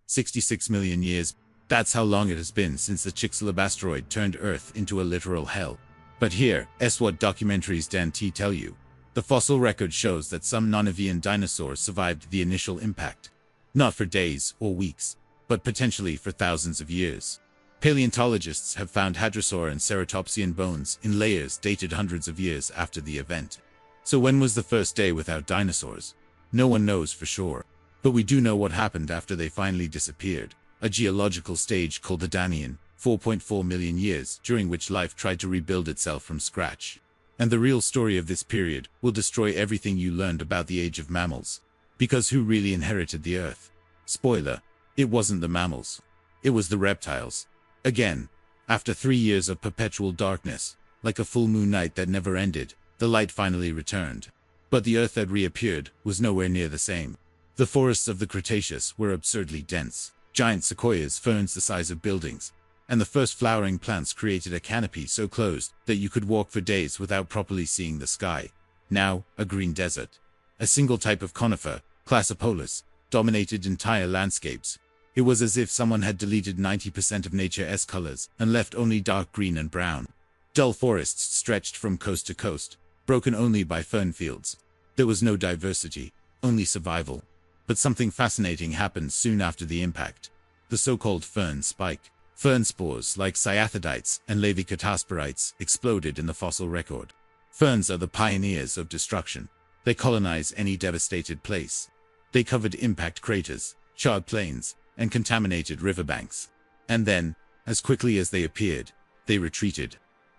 66 million years. That's how long it has been since the Chicxulub asteroid turned Earth into a literal hell. But here's what documentaries Dan T tell you. The fossil record shows that some non-avian dinosaurs survived the initial impact. Not for days or weeks, but potentially for thousands of years. Paleontologists have found hadrosaur and ceratopsian bones in layers dated hundreds of years after the event. So when was the first day without dinosaurs? No one knows for sure. But we do know what happened after they finally disappeared. A geological stage called the Danian, 4.4 million years, during which life tried to rebuild itself from scratch. And the real story of this period will destroy everything you learned about the age of mammals. Because who really inherited the Earth? Spoiler, it wasn't the mammals. It was the reptiles. Again, after 3 years of perpetual darkness, like a full moon night that never ended, the light finally returned. But the Earth that reappeared was nowhere near the same. The forests of the Cretaceous were absurdly dense. Giant sequoias, ferns the size of buildings, and the first flowering plants created a canopy so closed that you could walk for days without properly seeing the sky. Now, a green desert. A single type of conifer, Classopolus, dominated entire landscapes. It was as if someone had deleted 90% of nature's colors and left only dark green and brown. Dull forests stretched from coast to coast, broken only by fern fields. There was no diversity, only survival. But something fascinating happened soon after the impact. The so-called fern spike. Fern spores like cyathodites and laevicatasporites exploded in the fossil record. Ferns are the pioneers of destruction. They colonize any devastated place. They covered impact craters, charred plains, and contaminated riverbanks. And then, as quickly as they appeared, they retreated.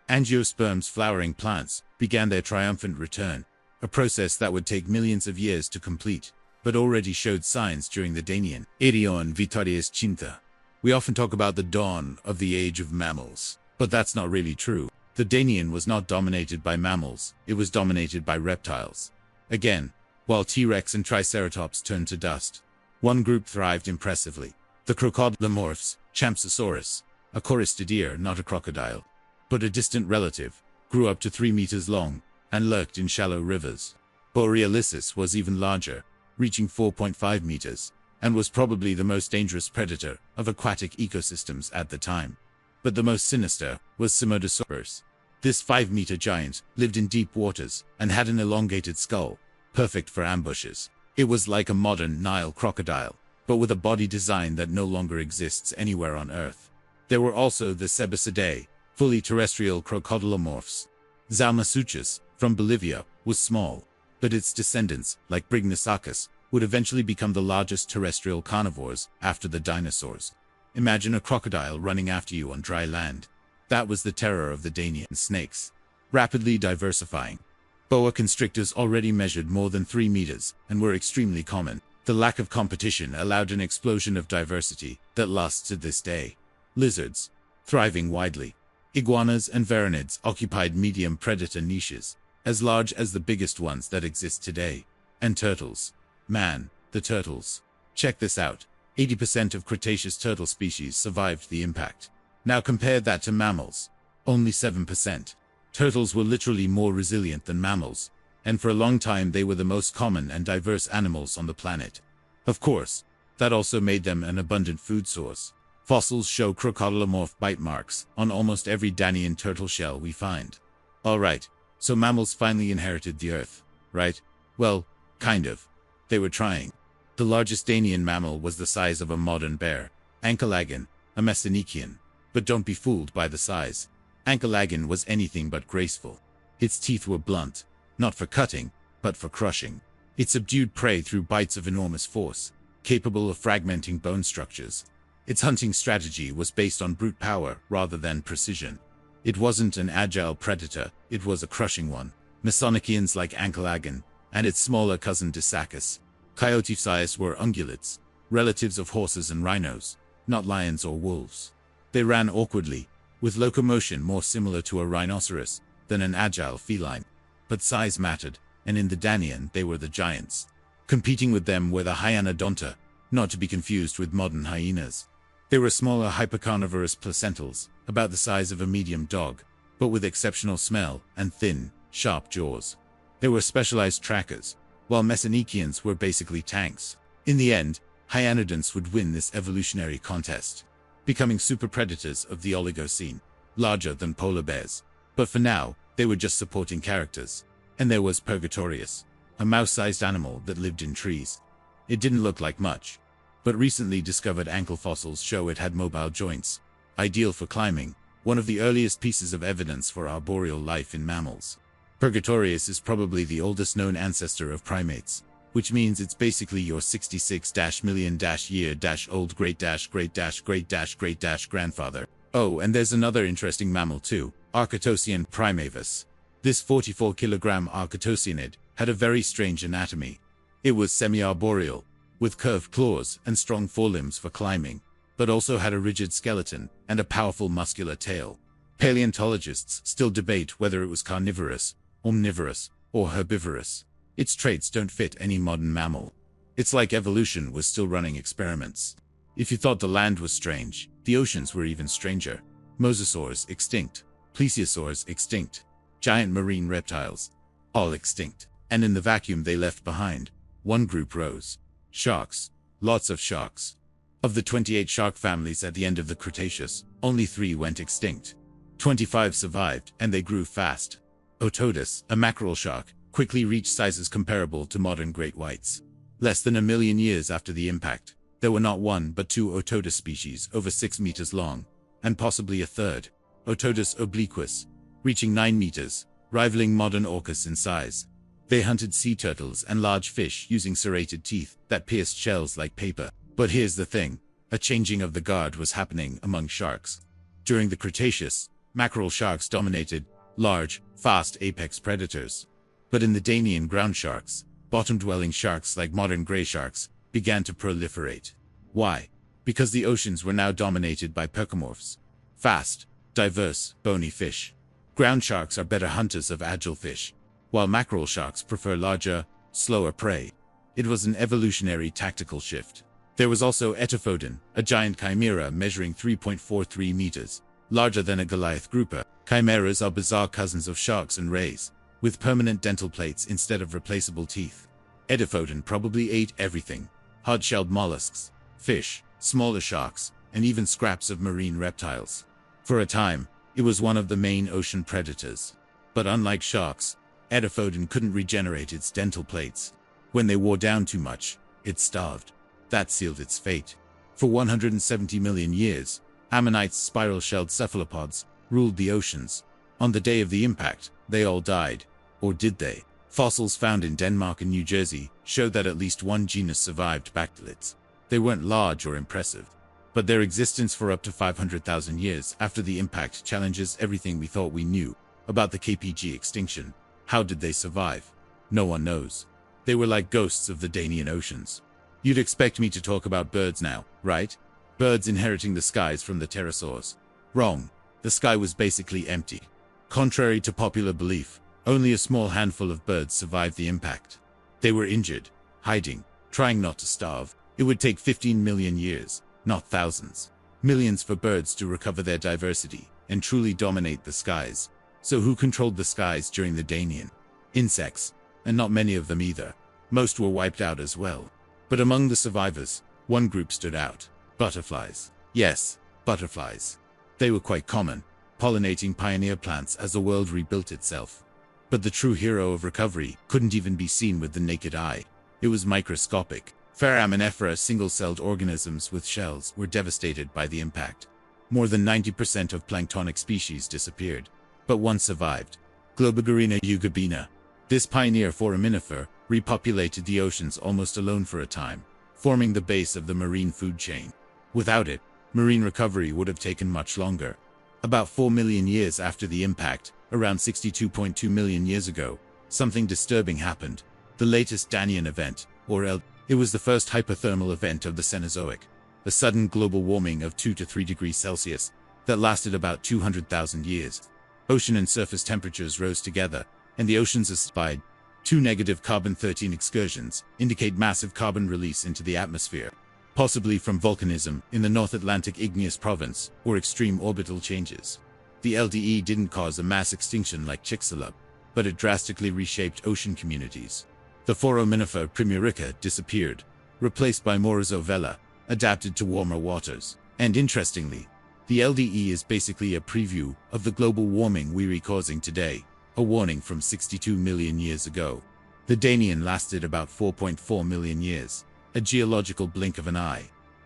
Angiosperms, flowering plants, began their triumphant return, a process that would take millions of years to complete, but already showed signs during the Danian Edion Vitarius Cinta. We often talk about the dawn of the age of mammals, but that's not really true. The Danian was not dominated by mammals, it was dominated by reptiles. Again, while T-Rex and Triceratops turned to dust, one group thrived impressively. The crocodilomorphs, Champsosaurus, a choristideer, not a crocodile, but a distant relative, grew up to 3 meters long and lurked in shallow rivers. Borealysis was even larger, reaching 4.5 meters, and was probably the most dangerous predator of aquatic ecosystems at the time. But the most sinister was Simodosaurus. This 5-meter giant lived in deep waters and had an elongated skull, perfect for ambushes. It was like a modern Nile crocodile, but with a body design that no longer exists anywhere on Earth. There were also the Cebicidae, fully terrestrial crocodilomorphs. Zalmasuchus, from Bolivia, was small, but its descendants, like Brignosacus, would eventually become the largest terrestrial carnivores after the dinosaurs. Imagine a crocodile running after you on dry land. That was the terror of the Danian snakes. Rapidly diversifying. Boa constrictors already measured more than 3 meters and were extremely common. The lack of competition allowed an explosion of diversity that lasts to this day. Lizards, thriving widely. Iguanas and varanids occupied medium predator niches, as large as the biggest ones that exist today. And turtles. Man, the turtles. Check this out. 80% of Cretaceous turtle species survived the impact. Now compare that to mammals. Only 7%. Turtles were literally more resilient than mammals, and for a long time they were the most common and diverse animals on the planet. Of course, that also made them an abundant food source. Fossils show crocodilomorph bite marks on almost every Danian turtle shell we find. Alright, so mammals finally inherited the Earth, right? Well, kind of. They were trying. The largest Danian mammal was the size of a modern bear, Ankylagin, a Messenikian. But don't be fooled by the size. Ankylagin was anything but graceful. Its teeth were blunt, not for cutting, but for crushing. It subdued prey through bites of enormous force, capable of fragmenting bone structures. Its hunting strategy was based on brute power rather than precision. It wasn't an agile predator, it was a crushing one. Mesonicians like Ankylagin, and its smaller cousin Dissacus, Coyotephsius, were ungulates, relatives of horses and rhinos, not lions or wolves. They ran awkwardly, with locomotion more similar to a rhinoceros than an agile feline. But size mattered, and in the Danian they were the giants. Competing with them were the Hyanodonta, not to be confused with modern hyenas. They were smaller hypercarnivorous placentals, about the size of a medium dog, but with exceptional smell and thin, sharp jaws. They were specialized trackers, while Mesonicians were basically tanks. In the end, hyanodonts would win this evolutionary contest, becoming super predators of the Oligocene, larger than polar bears. But for now, they were just supporting characters. And there was Purgatorius, a mouse-sized animal that lived in trees. It didn't look like much, but recently discovered ankle fossils show it had mobile joints, ideal for climbing, one of the earliest pieces of evidence for arboreal life in mammals. Purgatorius is probably the oldest known ancestor of primates, which means it's basically your 66-million-year-old great-great-great-great-grandfather. Oh, and there's another interesting mammal too, Arctosian Primavis. This 44-kilogram Arctosianid had a very strange anatomy. It was semi-arboreal, with curved claws and strong forelimbs for climbing, but also had a rigid skeleton and a powerful muscular tail. Paleontologists still debate whether it was carnivorous, omnivorous, or herbivorous. Its traits don't fit any modern mammal. It's like evolution was still running experiments. If you thought the land was strange, the oceans were even stranger. Mosasaurs extinct, plesiosaurs extinct, giant marine reptiles, all extinct. And in the vacuum they left behind, one group rose. Sharks. Lots of sharks. Of the 28 shark families at the end of the Cretaceous, only 3 went extinct. 25 survived, and they grew fast. Otodus, a mackerel shark, quickly reached sizes comparable to modern great whites. Less than 1 million years after the impact, there were not 1 but 2 Otodus species over 6 meters long, and possibly a third, Otodus obliquus, reaching 9 meters, rivaling modern orcas in size. They hunted sea turtles and large fish using serrated teeth that pierced shells like paper. But here's the thing, a changing of the guard was happening among sharks. During the Cretaceous, mackerel sharks dominated, large, fast apex predators. But in the Danian ground sharks, bottom-dwelling sharks like modern gray sharks began to proliferate. Why? Because the oceans were now dominated by percomorphs. Fast, diverse, bony fish. Ground sharks are better hunters of agile fish, while mackerel sharks prefer larger, slower prey. It was an evolutionary tactical shift. There was also Etophodon, a giant chimera measuring 3.43 meters, larger than a Goliath grouper. Chimeras are bizarre cousins of sharks and rays, with permanent dental plates instead of replaceable teeth. Etophodon probably ate everything: hard-shelled mollusks, fish, smaller sharks, and even scraps of marine reptiles. For a time, it was one of the main ocean predators. But unlike sharks, Etophodon couldn't regenerate its dental plates. When they wore down too much, it starved. That sealed its fate. For 170 million years, ammonites' spiral-shelled cephalopods ruled the oceans. On the day of the impact, they all died. Or did they? Fossils found in Denmark and New Jersey showed that at least one genus survived bactelids. They weren't large or impressive, but their existence for up to 500,000 years after the impact challenges everything we thought we knew about the KPG extinction. How did they survive? No one knows. They were like ghosts of the Danian oceans. You'd expect me to talk about birds now, right? Birds inheriting the skies from the pterosaurs. Wrong. The sky was basically empty. Contrary to popular belief, only a small handful of birds survived the impact. They were injured, hiding, trying not to starve. It would take 15 million years, not thousands. Millions for birds to recover their diversity and truly dominate the skies. So who controlled the skies during the Danian? Insects, and not many of them either. Most were wiped out as well. But among the survivors, one group stood out. Butterflies. Yes, butterflies. They were quite common, pollinating pioneer plants as the world rebuilt itself. But the true hero of recovery couldn't even be seen with the naked eye. It was microscopic. Foraminifera single-celled organisms with shells were devastated by the impact. More than 90% of planktonic species disappeared. But one survived. Globigerina eugubina. This pioneer foraminifer repopulated the oceans almost alone for a time, forming the base of the marine food chain. Without it, marine recovery would have taken much longer. About 4 million years after the impact, around 62.2 million years ago, something disturbing happened. The latest Danian event, or it was the first hypothermal event of the Cenozoic, a sudden global warming of 2 to 3 degrees Celsius that lasted about 200,000 years. Ocean and surface temperatures rose together, and the oceans aspired. 2 negative carbon-13 excursions indicate massive carbon release into the atmosphere, possibly from volcanism in the North Atlantic igneous province or extreme orbital changes. The LDE didn't cause a mass extinction like Chicxulub, but it drastically reshaped ocean communities. The foraminifer Primurica disappeared, replaced by Morozovella, adapted to warmer waters. And interestingly, the LDE is basically a preview of the global warming we're causing today, a warning from 62 million years ago. The Danian lasted about 4.4 million years, a geological blink of an eye.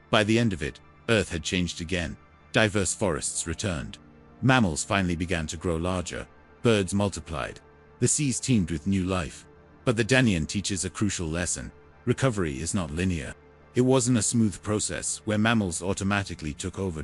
By the end of it, Earth had changed again. Diverse forests returned. Mammals finally began to grow larger. Birds multiplied. The seas teemed with new life. But the Danian teaches a crucial lesson. Recovery is not linear. It wasn't a smooth process where mammals automatically took over.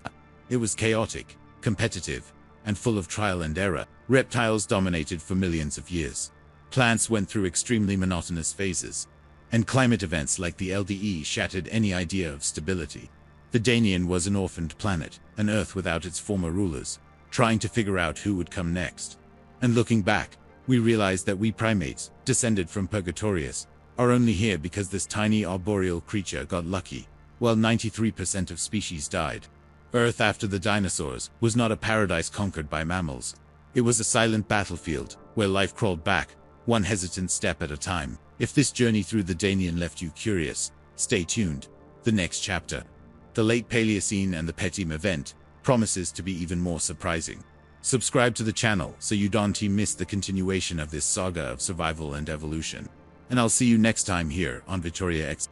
It was chaotic, competitive, and full of trial and error. Reptiles dominated for millions of years. Plants went through extremely monotonous phases. And climate events like the LDE shattered any idea of stability. The Danian was an orphaned planet, an Earth without its former rulers, trying to figure out who would come next. And looking back, we realized that we primates, descended from Purgatorius, are only here because this tiny arboreal creature got lucky, while 93% of species died. Earth after the dinosaurs was not a paradise conquered by mammals. It was a silent battlefield, where life crawled back, one hesitant step at a time. If this journey through the Danian left you curious, stay tuned. The next chapter, the late Paleocene and the Petime event, promises to be even more surprising. Subscribe to the channel so you don't miss the continuation of this saga of survival and evolution. And I'll see you next time here on Victoria X.